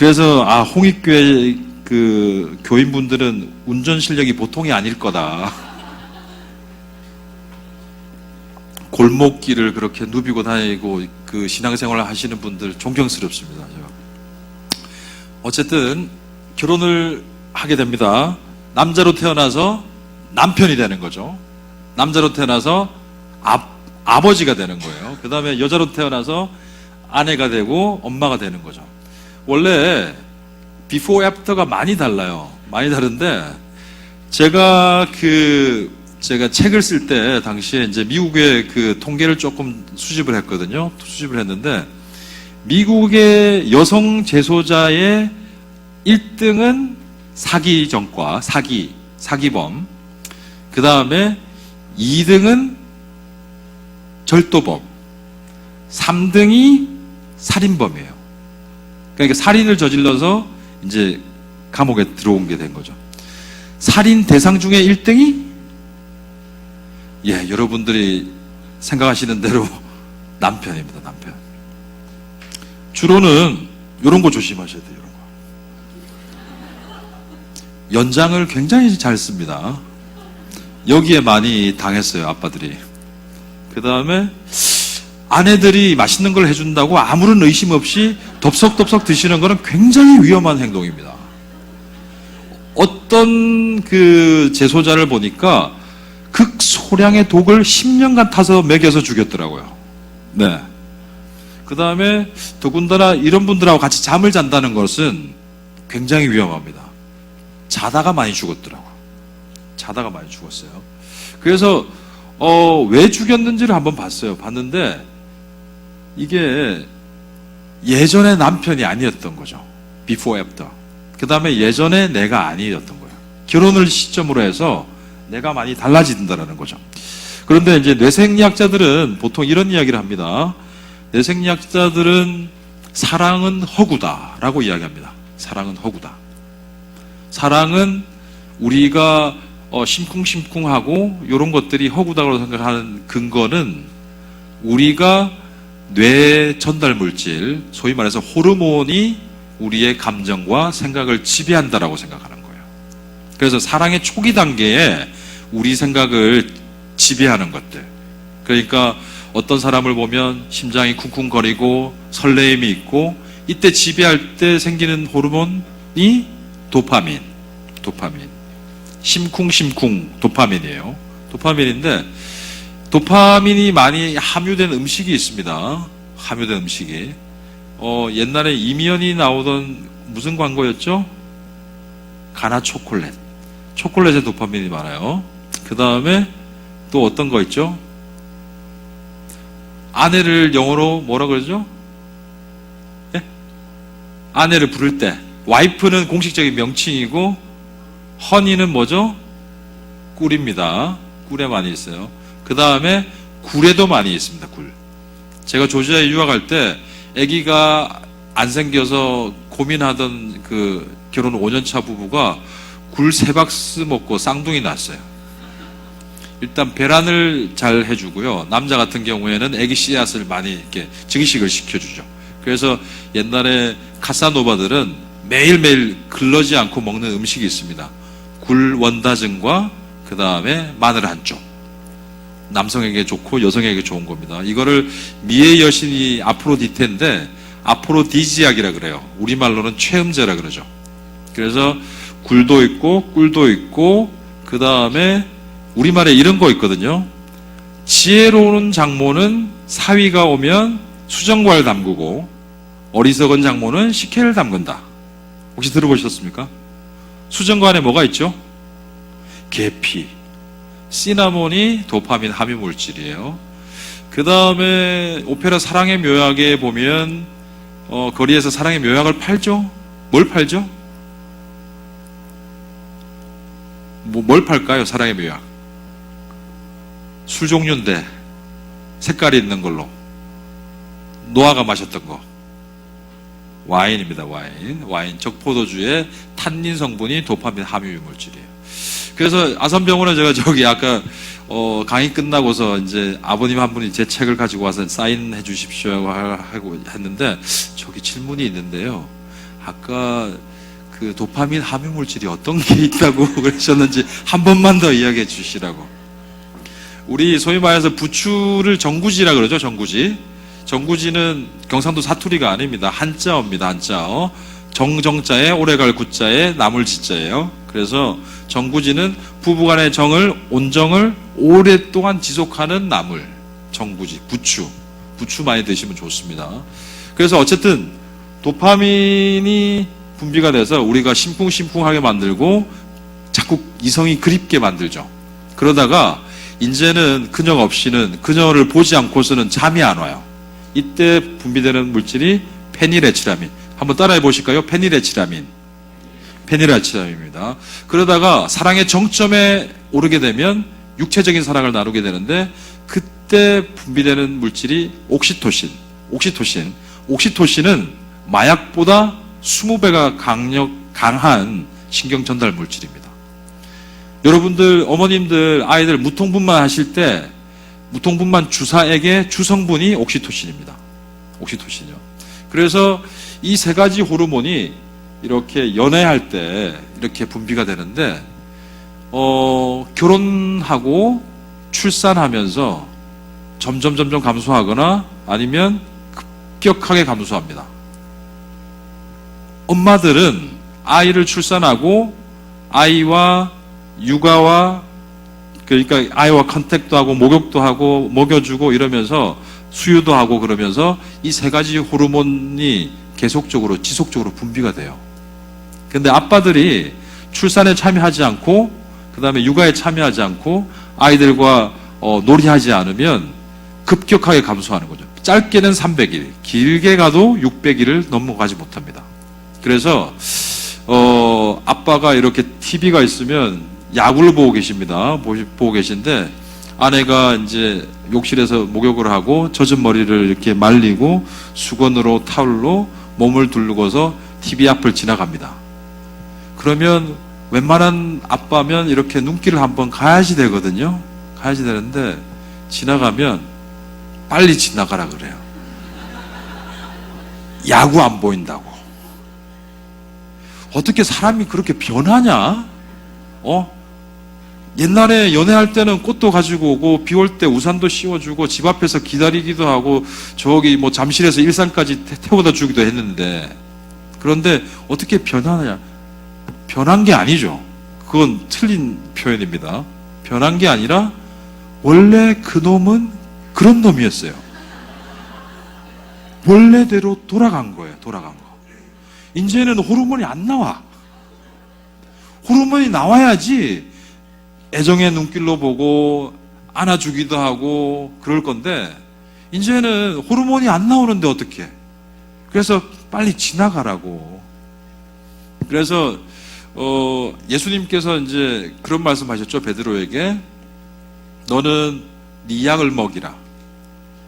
그래서 홍익교회 그 교인분들은 운전 실력이 보통이 아닐 거다. 골목길을 그렇게 누비고 다니고 그 신앙생활을 하시는 분들 존경스럽습니다. 어쨌든 결혼을 하게 됩니다. 남자로 태어나서 남편이 되는 거죠. 남자로 태어나서 아버지가 되는 거예요. 그 다음에 여자로 태어나서 아내가 되고 엄마가 되는 거죠. 원래 비포 애프터가 많이 달라요. 많이 다른데 제가 책을 쓸 때 당시에 이제 미국의 그 통계를 조금 수집을 했거든요. 수집을 했는데 미국의 여성 재소자의 1등은 사기 전과, 사기범. 그 다음에 2등은 절도범. 3등이 살인범이에요. 그러니까 살인을 저질러서 이제 감옥에 들어온 게 된 거죠. 살인 대상 중에 1등이 여러분들이 생각하시는 대로 남편입니다. 남편. 주로는 이런 거 조심하셔야 돼요. 이런 거. 연장을 굉장히 잘 씁니다. 여기에 많이 당했어요. 아빠들이. 그 다음에 아내들이 맛있는 걸 해준다고 아무런 의심 없이 덥석덥석 드시는 거는 굉장히 위험한 행동입니다. 어떤 그 재소자를 보니까 극소량의 독을 10년간 타서 먹여서 죽였더라고요. 네. 그 다음에 더군다나 이런 분들하고 같이 잠을 잔다는 것은 굉장히 위험합니다. 자다가 많이 죽었더라고요. 자다가 많이 죽었어요. 그래서 왜 죽였는지를 한번 봤는데 이게 예전의 남편이 아니었던 거죠. Before, after. 그 다음에 예전에 내가 아니었던 거예요. 결혼을 시점으로 해서 내가 많이 달라진다는 거죠. 그런데 이제 뇌생리학자들은 보통 이런 이야기를 합니다. 뇌생리학자들은 사랑은 허구다라고 이야기합니다. 사랑은 허구다. 사랑은 우리가 심쿵심쿵하고 이런 것들이 허구다고 생각하는 근거는 우리가 뇌 전달 물질, 소위 말해서 호르몬이 우리의 감정과 생각을 지배한다라고 생각하는 거예요. 그래서 사랑의 초기 단계에 우리 생각을 지배하는 것들. 그러니까 어떤 사람을 보면 심장이 쿵쿵거리고 설레임이 있고 이때 지배할 때 생기는 호르몬이 도파민. 심쿵심쿵 도파민이에요. 도파민인데 도파민이 많이 함유된 음식이 있습니다. 함유된 음식이. 옛날에 이미연이 나오던 무슨 광고였죠? 가나 초콜릿. 초콜릿에 도파민이 많아요. 그 다음에 또 어떤 거 있죠? 아내를 영어로 뭐라 그러죠? 예? 아내를 부를 때 와이프는 공식적인 명칭이고 허니는 뭐죠? 꿀입니다. 꿀에 많이 있어요. 그 다음에 굴에도 많이 있습니다. 굴. 제가 조지아에 유학할 때 아기가 안 생겨서 고민하던 그 결혼 5년차 부부가 굴 3박스 먹고 쌍둥이 났어요. 일단 배란을 잘 해주고요. 남자 같은 경우에는 아기 씨앗을 많이 이렇게 증식을 시켜주죠. 그래서 옛날에 카사노바들은 매일매일 글러지 않고 먹는 음식이 있습니다. 굴 원다증과 그 다음에 마늘 한 쪽. 남성에게 좋고 여성에게 좋은 겁니다. 이거를 미의 여신이 아프로디테인데 아프로디지악이라 그래요. 우리말로는 최음제라 그러죠. 그래서 굴도 있고 꿀도 있고 그 다음에 우리말에 이런 거 있거든요. 지혜로운 장모는 사위가 오면 수정과를 담그고 어리석은 장모는 식혜를 담근다. 혹시 들어보셨습니까? 수정과 안에 뭐가 있죠? 계피, 시나몬이 도파민 함유 물질이에요. 그 다음에 오페라 사랑의 묘약에 보면 거리에서 사랑의 묘약을 팔죠? 뭘 팔죠? 뭘 팔까요? 사랑의 묘약. 술 종류인데 색깔이 있는 걸로 노아가 마셨던 거 와인입니다. 와인 적포도주의 탄닌 성분이 도파민 함유 물질이에요. 그래서 아산병원에 제가 저기 아까 강의 끝나고서 이제 아버님 한 분이 제 책을 가지고 와서 사인해 주십시오 하고 했는데 저기 질문이 있는데요. 아까 그 도파민 함유 물질이 어떤 게 있다고 그러셨는지 한 번만 더 이야기해 주시라고. 우리 소위 말해서 부추를 정구지라 그러죠. 정구지. 정구지는 경상도 사투리가 아닙니다. 한자어입니다. 한자어. 정정자에 오래갈 구자에 나물지자예요. 그래서 정구지는 부부간의 정을, 온정을 오랫동안 지속하는 나물. 정구지, 부추. 부추 많이 드시면 좋습니다. 그래서 어쨌든 도파민이 분비가 돼서 우리가 심쿵심쿵하게 만들고 자꾸 이성이 그립게 만들죠. 그러다가 이제는 그녀 없이는, 그녀를 보지 않고서는 잠이 안 와요. 이때 분비되는 물질이 페닐에치라민. 한번 따라해 보실까요? 페닐에치라민. 페닐에치라민입니다. 그러다가 사랑의 정점에 오르게 되면 육체적인 사랑을 나누게 되는데 그때 분비되는 물질이 옥시토신. 옥시토신은 마약보다 20배가 강한 신경 전달 물질입니다. 여러분들, 어머님들, 아이들 무통분만 하실 때 무통분만 주사액의 주성분이 옥시토신입니다. 옥시토신이요. 그래서 이 세 가지 호르몬이 이렇게 연애할 때 이렇게 분비가 되는데, 결혼하고 출산하면서 점점 감소하거나 아니면 급격하게 감소합니다. 엄마들은 아이를 출산하고 아이와 육아와, 그러니까 아이와 컨택도 하고 목욕도 하고 먹여주고 이러면서 수유도 하고 그러면서 이 세 가지 호르몬이 계속적으로 지속적으로 분비가 돼요. 근데 아빠들이 출산에 참여하지 않고 그 다음에 육아에 참여하지 않고 아이들과 놀이하지 않으면 급격하게 감소하는 거죠. 짧게는 300일, 길게 가도 600일을 넘어가지 못합니다. 그래서 아빠가 이렇게 TV가 있으면 야구를 보고 계십니다. 보고 계신데 아내가 이제 욕실에서 목욕을 하고 젖은 머리를 이렇게 말리고 수건으로 타올로 몸을 두르고서 TV 앞을 지나갑니다. 그러면 웬만한 아빠면 이렇게 눈길을 한번 가야지 되거든요. 가야지 되는데 지나가면 빨리 지나가라 그래요. 야구 안 보인다고. 어떻게 사람이 그렇게 변하냐? 옛날에 연애할 때는 꽃도 가지고 오고 비 올 때 우산도 씌워주고 집 앞에서 기다리기도 하고 저기 뭐 잠실에서 일산까지 태워다 주기도 했는데, 그런데 어떻게 변하냐? 변한 게 아니죠. 그건 틀린 표현입니다. 변한 게 아니라 원래 그 놈은 그런 놈이었어요. 원래대로 돌아간 거예요. 돌아간 거. 이제는 호르몬이 안 나와. 호르몬이 나와야지 애정의 눈길로 보고 안아주기도 하고 그럴 건데 이제는 호르몬이 안 나오는데 어떡해. 그래서 빨리 지나가라고. 그래서 예수님께서 이제 그런 말씀하셨죠. 베드로에게 너는 네 양을 먹이라.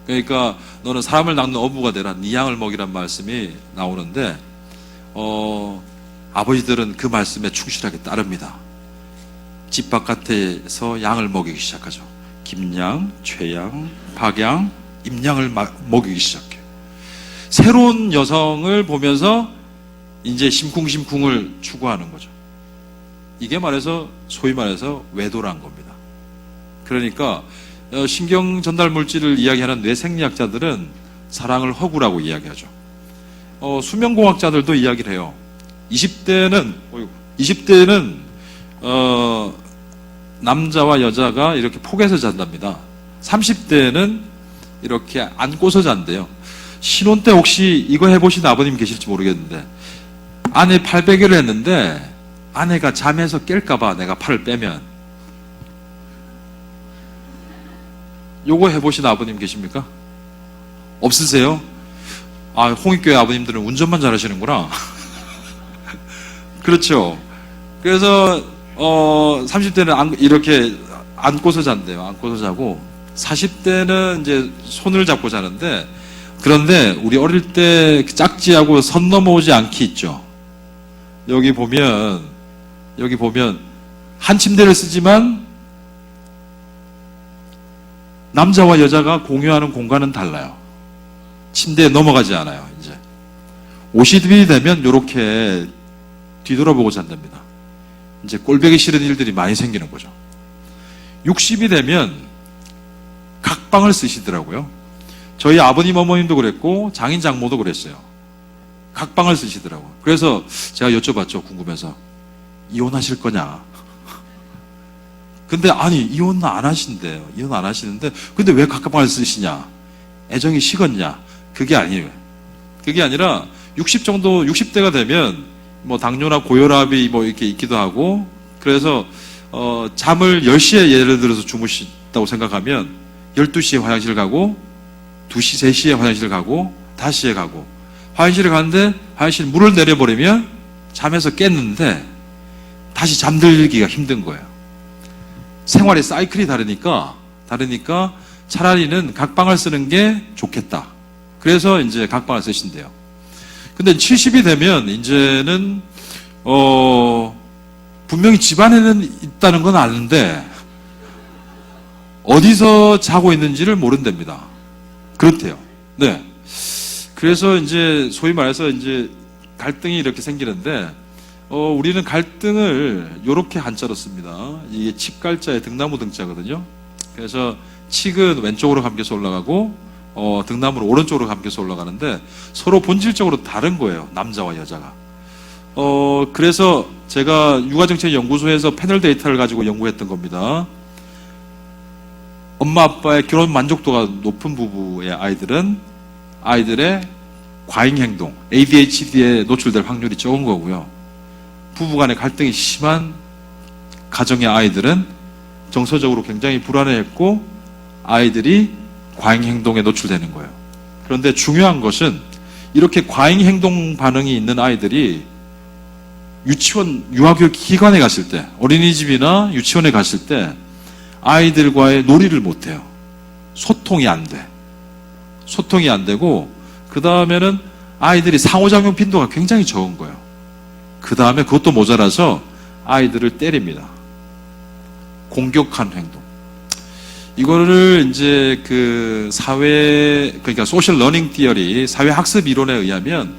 그러니까 너는 사람을 낚는 어부가 되라. 네 양을 먹이란 말씀이 나오는데 아버지들은 그 말씀에 충실하게 따릅니다. 집 바깥에서 양을 먹이기 시작하죠. 김양, 최양, 박양, 임양을 먹이기 시작해요. 새로운 여성을 보면서 이제 심쿵심쿵을 추구하는 거죠. 이게 말해서 소위 말해서 외도란 겁니다. 그러니까 신경 전달 물질을 이야기하는 뇌생리학자들은 사랑을 허구라고 이야기하죠. 수면공학자들도 이야기를 해요. 20대는 남자와 여자가 이렇게 폭에서 잔답니다. 30대는 이렇게 안고서 잔대요. 신혼 때 혹시 이거 해보신 아버님 계실지 모르겠는데 아내 팔베개를 했는데 아내가 잠에서 깰까봐 내가 팔을 빼면, 요거 해보신 아버님 계십니까? 없으세요? 홍익교회 아버님들은 운전만 잘하시는구나. 그렇죠. 그래서 30대는 이렇게 안고서 잔대요. 안고서 자고 40대는 이제 손을 잡고 자는데, 그런데 우리 어릴 때 짝지하고 선 넘어오지 않기 있죠. 여기 보면 한 침대를 쓰지만 남자와 여자가 공유하는 공간은 달라요. 침대에 넘어가지 않아요. 이제 50이 되면 이렇게 뒤돌아보고 잔답니다. 이제 꼴보기 싫은 일들이 많이 생기는 거죠. 60이 되면 각방을 쓰시더라고요. 저희 아버님 어머님도 그랬고 장인 장모도 그랬어요. 각방을 쓰시더라고요. 그래서 제가 여쭤봤죠. 궁금해서. 이혼하실 거냐? 근데 아니 이혼 안 하신대요. 이혼 안 하시는데 근데 왜 각방을 쓰시냐? 애정이 식었냐? 그게 아니에요. 그게 아니라 60대가 되면 뭐 당뇨나 고혈압이 뭐 이렇게 있기도 하고 그래서 잠을 10시에 예를 들어서 주무신다고 생각하면 12시에 화장실 가고 2시, 3시에 화장실 가고 5시에 가고 화장실에 가는데 화장실 물을 내려버리면 잠에서 깼는데 다시 잠들기가 힘든 거예요. 생활의 사이클이 다르니까 차라리는 각방을 쓰는 게 좋겠다. 그래서 이제 각방을 쓰신대요. 근데 70이 되면 이제는 분명히 집안에는 있다는 건 아는데 어디서 자고 있는지를 모른답니다. 그렇대요. 네. 그래서 이제 소위 말해서 이제 갈등이 이렇게 생기는데 우리는 갈등을 이렇게 한자로 씁니다. 이게 칡갈자의 등나무 등자거든요. 그래서 칡은 왼쪽으로 감겨서 올라가고 등나무는 오른쪽으로 감겨서 올라가는데 서로 본질적으로 다른 거예요. 남자와 여자가. 그래서 제가 육아정책연구소에서 패널 데이터를 가지고 연구했던 겁니다. 엄마 아빠의 결혼 만족도가 높은 부부의 아이들의 과잉 행동, ADHD에 노출될 확률이 적은 거고요. 부부간의 갈등이 심한 가정의 아이들은 정서적으로 굉장히 불안해했고 아이들이 과잉 행동에 노출되는 거예요. 그런데 중요한 것은 이렇게 과잉 행동 반응이 있는 아이들이 유치원, 유아교육 기관에 갔을 때, 어린이집이나 유치원에 갔을 때 아이들과의 놀이를 못해요. 소통이 안 돼. 소통이 안 되고 그 다음에는 아이들이 상호작용 빈도가 굉장히 적은 거예요. 그 다음에 그것도 모자라서 아이들을 때립니다. 공격한 행동. 이거를 이제 그러니까 소셜 러닝 티어리, 사회 학습 이론에 의하면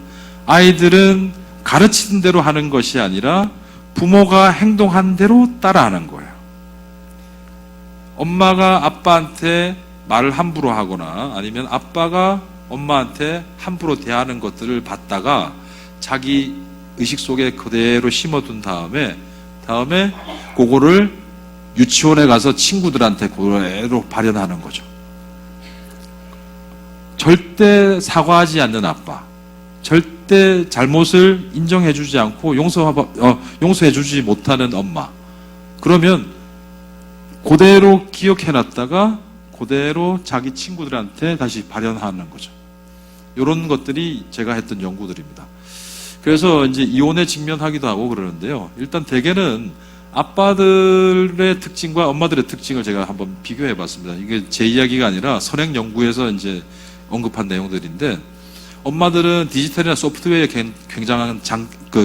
아이들은 가르치는 대로 하는 것이 아니라 부모가 행동한 대로 따라하는 거예요. 엄마가 아빠한테 말을 함부로 하거나 아니면 아빠가 엄마한테 함부로 대하는 것들을 봤다가 자기 의식 속에 그대로 심어둔 다음에 그거를 유치원에 가서 친구들한테 그대로 발현하는 거죠. 절대 사과하지 않는 아빠, 절대 잘못을 인정해주지 않고 용서해주지 못하는 엄마. 그러면 그대로 기억해놨다가 그대로 자기 친구들한테 다시 발현하는 거죠. 이런 것들이 제가 했던 연구들입니다. 그래서 이제 이혼에 직면하기도 하고 그러는데요. 일단 대개는 아빠들의 특징과 엄마들의 특징을 제가 한번 비교해 봤습니다. 이게 제 이야기가 아니라 선행 연구에서 이제 언급한 내용들인데, 엄마들은 디지털이나 소프트웨어에 굉장한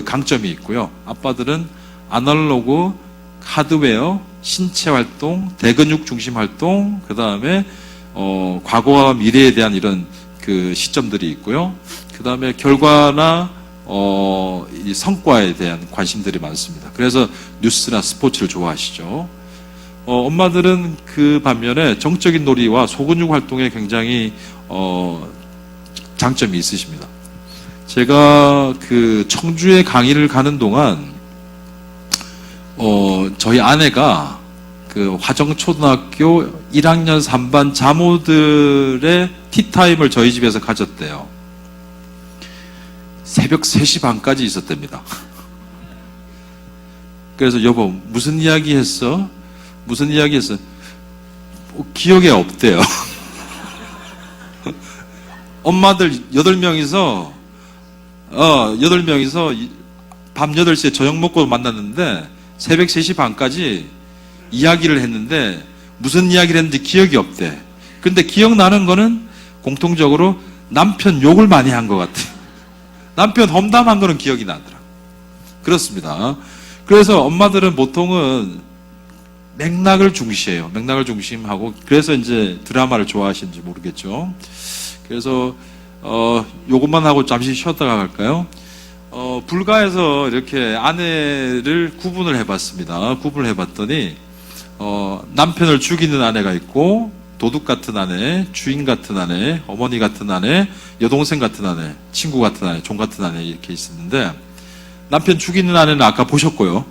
강점이 있고요. 아빠들은 아날로그, 하드웨어, 신체 활동, 대근육 중심 활동, 그 다음에 과거와 미래에 대한 이런 그 시점들이 있고요. 그 다음에 결과나 이 성과에 대한 관심들이 많습니다. 그래서 뉴스나 스포츠를 좋아하시죠. 엄마들은 그 반면에 정적인 놀이와 소근육 활동에 굉장히 장점이 있으십니다. 제가 그 청주에 강의를 가는 동안 저희 아내가 그 화정초등학교 1학년 3반 자모들의 티타임을 저희 집에서 가졌대요. 새벽 3시 반까지 있었답니다. 그래서 여보 무슨 이야기 했어? 무슨 이야기 했어? 기억에 없대요. 엄마들 8명이서 밤 8시에 저녁 먹고 만났는데 새벽 3시 반까지 이야기를 했는데 무슨 이야기를 했는지 기억이 없대. 근데 기억나는 거는 공통적으로 남편 욕을 많이 한 것 같아. 남편 험담한 거는 기억이 나더라. 그렇습니다. 그래서 엄마들은 보통은 맥락을 중시해요. 맥락을 중심하고, 그래서 이제 드라마를 좋아하시는지 모르겠죠. 그래서 요것만 하고 잠시 쉬었다가 갈까요? 불가에서 이렇게 아내를 구분을 해봤습니다. 구분을 해봤더니, 남편을 죽이는 아내가 있고, 도둑 같은 아내, 주인 같은 아내, 어머니 같은 아내, 여동생 같은 아내, 친구 같은 아내, 종 같은 아내 이렇게 있었는데, 남편 죽이는 아내는 아까 보셨고요.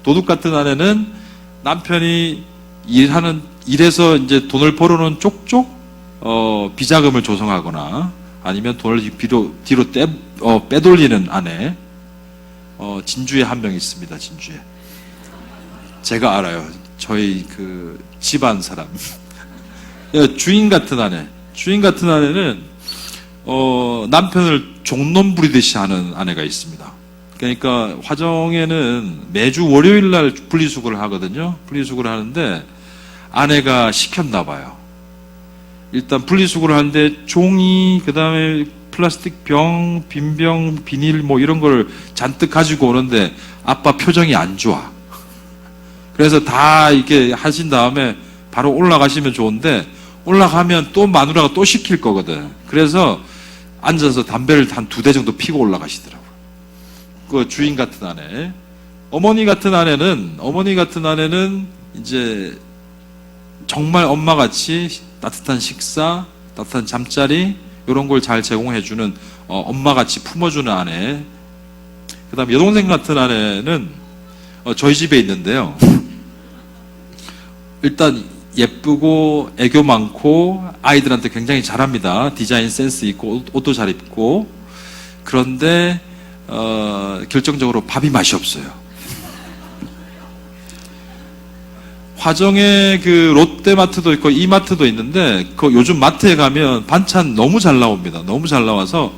도둑 같은 아내는 남편이 일해서 이제 돈을 벌어놓은 쪽쪽, 비자금을 조성하거나, 아니면 돈을 뒤로 빼돌리는 아내, 진주에 한 명 있습니다, 진주에. 제가 알아요. 저희 그 집안 사람. 주인 같은 아내. 주인 같은 아내는, 남편을 종놈 부리듯이 하는 아내가 있습니다. 그러니까 화정에는 매주 월요일 날 분리수거를 하거든요. 분리수거를 하는데, 아내가 시켰나 봐요. 일단 분리수거를 하는데 종이, 그 다음에 플라스틱 병, 빈병, 비닐 뭐 이런 걸 잔뜩 가지고 오는데 아빠 표정이 안 좋아. 그래서 다 이렇게 하신 다음에 바로 올라가시면 좋은데 올라가면 또 마누라가 또 시킬 거거든. 그래서 앉아서 담배를 한 2대 정도 피고 올라가시더라고요. 그 주인 같은 아내. 어머니 같은 아내는 이제 정말 엄마같이 따뜻한 식사, 따뜻한 잠자리 이런 걸 잘 제공해주는 엄마같이 품어주는 아내. 그 다음에 여동생 같은 아내는 저희 집에 있는데요. 일단 예쁘고 애교 많고 아이들한테 굉장히 잘합니다. 디자인 센스 있고 옷도 잘 입고. 그런데 결정적으로 밥이 맛이 없어요. 화정에 그 롯데마트도 있고 이마트도 있는데 그 요즘 마트에 가면 반찬 너무 잘 나옵니다. 너무 잘 나와서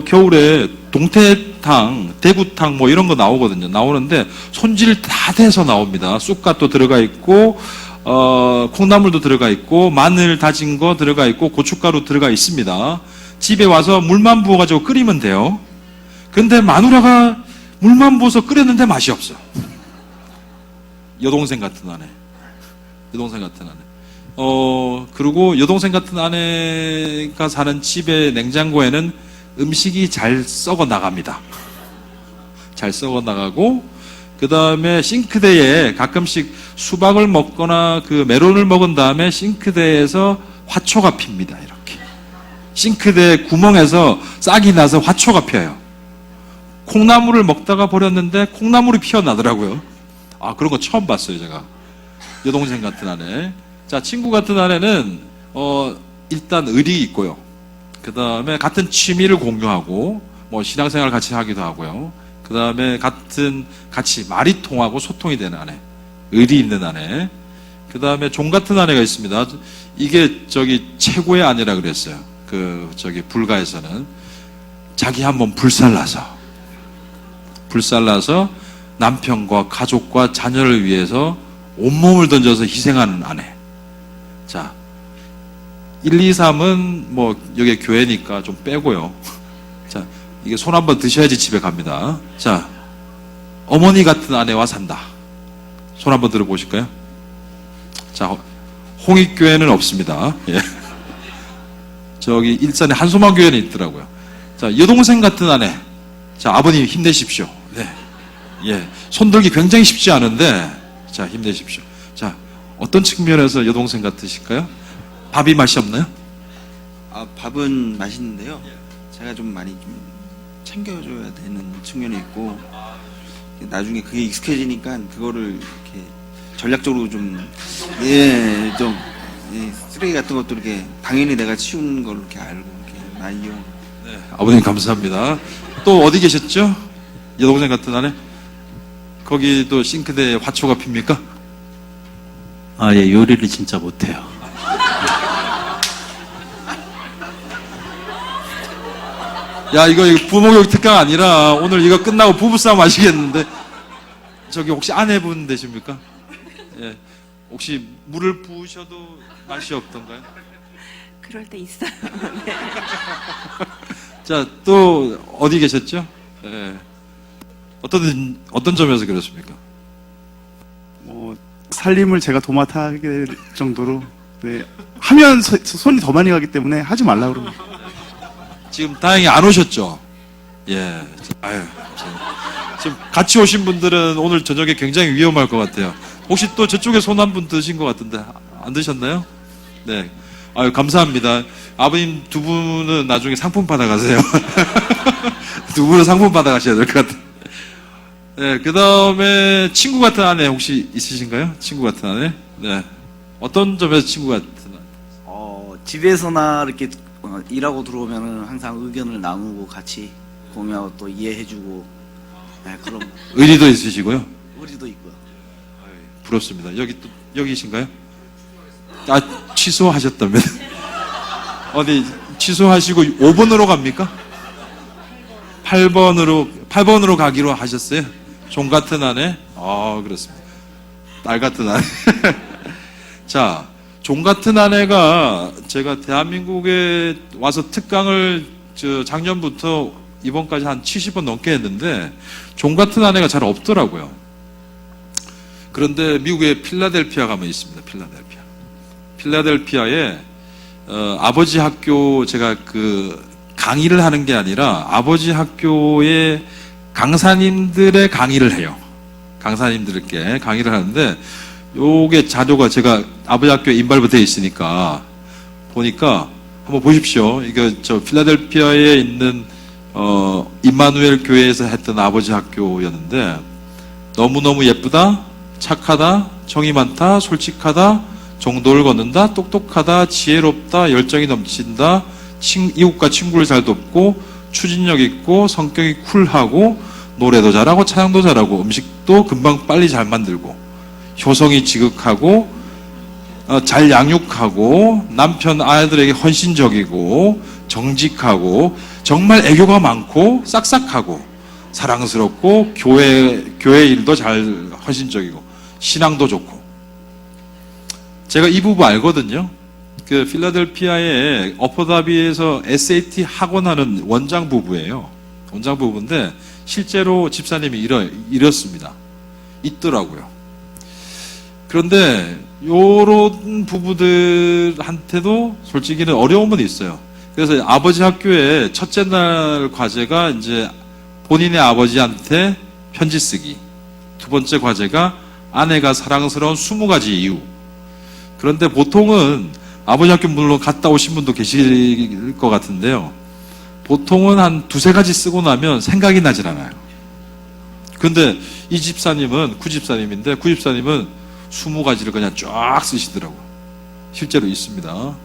겨울에 동태탕, 대구탕 뭐 이런 거 나오거든요. 나오는데 손질 다 돼서 나옵니다. 쑥갓도 들어가 있고 콩나물도 들어가 있고 마늘 다진 거 들어가 있고 고춧가루 들어가 있습니다. 집에 와서 물만 부어가지고 끓이면 돼요. 근데 마누라가 물만 부어서 끓였는데 맛이 없어. 여동생 같은 아내. 그리고 여동생 같은 아내가 사는 집의 냉장고에는 음식이 잘 썩어 나갑니다. 잘 썩어 나가고, 그 다음에 싱크대에 가끔씩 수박을 먹거나 그 메론을 먹은 다음에 싱크대에서 화초가 핍니다. 이렇게. 싱크대 구멍에서 싹이 나서 화초가 펴요. 콩나물을 먹다가 버렸는데 콩나물이 피어나더라고요. 그런 거 처음 봤어요, 제가. 여동생 같은 아내. 자, 친구 같은 아내는 일단 의리 있고요. 그 다음에 같은 취미를 공유하고 뭐 신앙생활 같이 하기도 하고요. 그 다음에 같이 말이 통하고 소통이 되는 아내, 의리 있는 아내. 그 다음에 종 같은 아내가 있습니다. 이게 최고의 아내라 그랬어요. 불가에서는 자기 한번 불살라서 남편과 가족과 자녀를 위해서 온몸을 던져서 희생하는 아내. 자, 1, 2, 3은 뭐 여기 교회니까 좀 빼고요. 자, 이게 손 한번 드셔야지 집에 갑니다. 자, 어머니 같은 아내와 산다. 손 한번 들어보실까요? 자, 홍익교회는 없습니다. 예. 일산에 한소망교회는 있더라고요. 자, 여동생 같은 아내. 자, 아버님 힘내십시오. 네. 예. 손들기 굉장히 쉽지 않은데, 자, 힘내십시오. 자, 어떤 측면에서 여동생 같으실까요? 밥이 맛이 없나요? 밥은 맛있는데요. 제가 좀 많이 좀 챙겨줘야 되는 측면이 있고, 나중에 그게 익숙해지니까 그거를 이렇게 전략적으로 쓰레기 같은 것도 이렇게 당연히 내가 치우는 걸 이렇게 알고 이렇게 많이 이용. 네, 아버님 감사합니다. 또 어디 계셨죠? 여동생 같은 아내? 거기도 싱크대에 화초가 핍니까? 예, 요리를 진짜 못해요. 야, 이거 부모교육 특강 아니라 오늘 이거 끝나고 부부싸움 하시겠는데. 혹시 아내분 되십니까? 예. 혹시 물을 부으셔도 맛이 없던가요? 그럴 때 있어요. 네. 자, 또 어디 계셨죠? 예. 어떤 점에서 그렇습니까? 살림을 제가 도맡아 하게 될 정도로, 네, 하면 손이 더 많이 가기 때문에 하지 말라고 그럽니다. 지금 다행히 안 오셨죠? 예. 아유, 지금 같이 오신 분들은 오늘 저녁에 굉장히 위험할 것 같아요. 혹시 또 저쪽에 손 한 분 드신 것 같은데 안 드셨나요? 네. 아유, 감사합니다. 아버님 두 분은 나중에 상품 받아가세요. 두 분은 상품 받아가셔야 될 것 같아요. 네, 그 다음에 친구 같은 아내 혹시 있으신가요? 친구 같은 아내? 네. 어떤 점에서 친구 같은 아내? 집에서나 이렇게 일하고 들어오면은 항상 의견을 나누고 같이 공유하고 또 이해해주고, 네, 그런 의리도 있으시고요. 의리도 있고요. 부럽습니다. 여기신가요? 아, 취소하셨다면. 어디, 취소하시고 5번으로 갑니까? 8번으로 가기로 하셨어요? 종 같은 아내? 그렇습니다. 딸 같은 아내. 자, 종 같은 아내가 제가 대한민국에 와서 특강을 작년부터 이번까지 한 70번 넘게 했는데, 종 같은 아내가 잘 없더라고요. 그런데 미국의 필라델피아 가면 있습니다. 필라델피아에 아버지 학교, 제가 강의를 하는 게 아니라 아버지 학교의 강사님들의 강의를 해요. 강사님들께 강의를 하는데, 요게 자료가 제가 아버지 학교에 인발부 되어 있으니까 보니까 한번 보십시오. 이거 필라델피아에 있는 임마누엘 교회에서 했던 아버지 학교였는데, 너무너무 예쁘다, 착하다, 정이 많다, 솔직하다, 정도를 걷는다, 똑똑하다, 지혜롭다, 열정이 넘친다, 이웃과 친구를 잘 돕고, 추진력 있고, 성격이 쿨하고, 노래도 잘하고, 찬양도 잘하고, 음식도 금방 빨리 잘 만들고, 효성이 지극하고, 잘 양육하고, 남편 아이들에게 헌신적이고, 정직하고, 정말 애교가 많고, 싹싹하고, 사랑스럽고, 교회 일도 잘 헌신적이고, 신앙도 좋고. 제가 이 부부 알거든요. 필라델피아의 어퍼다비에서 SAT 학원하는 원장 부부예요. 원장 부부인데 실제로 집사님이 이렇습니다. 있더라고요. 그런데 요런 부부들한테도 솔직히는 어려움은 있어요. 그래서 아버지 학교에 첫째 날 과제가 이제 본인의 아버지한테 편지 쓰기. 두 번째 과제가 아내가 사랑스러운 20가지 이유. 그런데 보통은 아버지 학교 물론 갔다 오신 분도 계실 것 같은데요. 보통은 한 2-3가지 쓰고 나면 생각이 나질 않아요. 그런데 이 집사님은, 구집사님인데, 구집사님은 20가지를 그냥 쫙 쓰시더라고요. 실제로 있습니다.